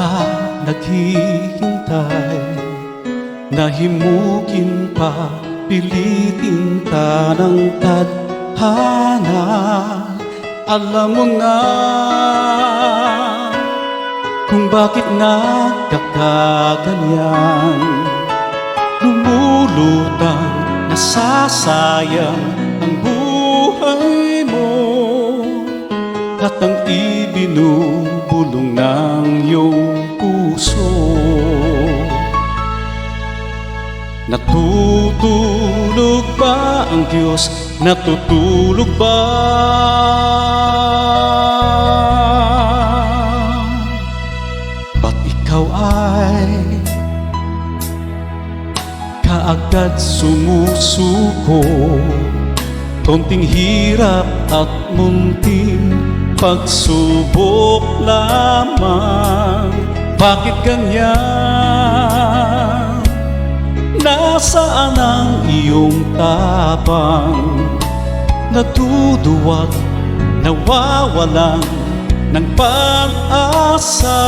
ba naghihintay na himukin pa, pilitin ka ng tadhana? Alam mo na kung bakit nagkakaganyan, lumulutang nasasayang ang buhay mo at ang ibinubulong ng iyong puso. Natutulog ba ang Diyos? Natutulog ba? Ba't ikaw ay kaagad sumusuko? Konting hirap at munting pagsubok lamang. Bakit ganyan? Nasaan ang iyong tapang? Natuduwag, nawawalan ng pag-asa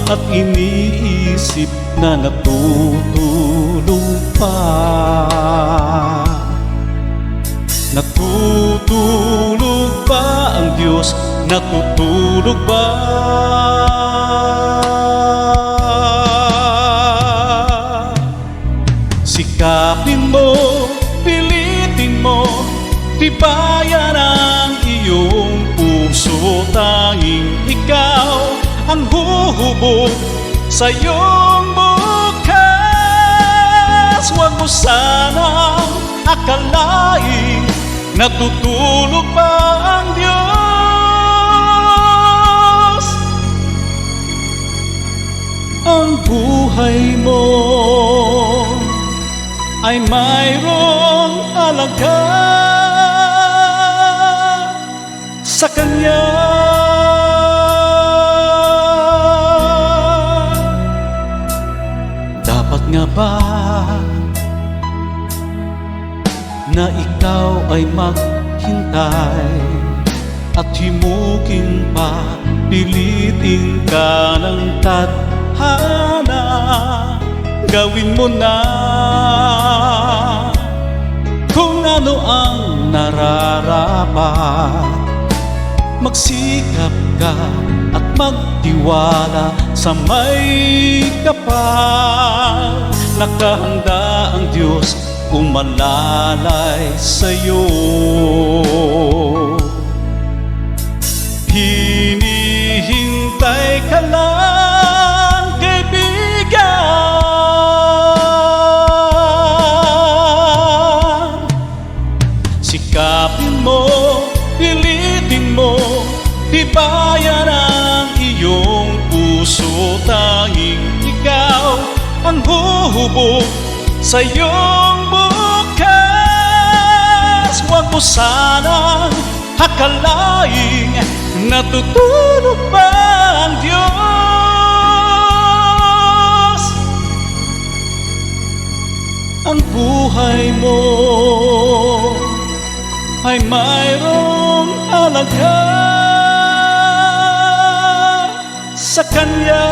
at iniisip na natutulog pa. Natutulog ba ang Diyos? Natutulog ba? Sikapin mo, pilitin mo, tibayan ang iyong puso. Tanging ikaw ang huhubog sa iyong bukas. Huwag mo sanang akalain natutulog pa ang Diyos. Ang buhay mo ay mayroong alaga sa Kanya. Dapat nga ba na ikaw ay maghintay at himukin pa, pilitin ka ng tadhana? Gawin mo na kung ano ang nararapat. Magsikap ka at magtiwala sa may kapal. Nakahanda ang Diyos umalalay sa'yo. Hinihintay ka lang, kaibigan. Sikapin mo, pilitin mo, tibayan ang iyong puso. Tanging ikaw ang huhubog sa iyong bukas. Huwag mo sanang akalaing natutulog pa ang Diyos. Ang buhay mo ay mayroong alaga sa Kanya.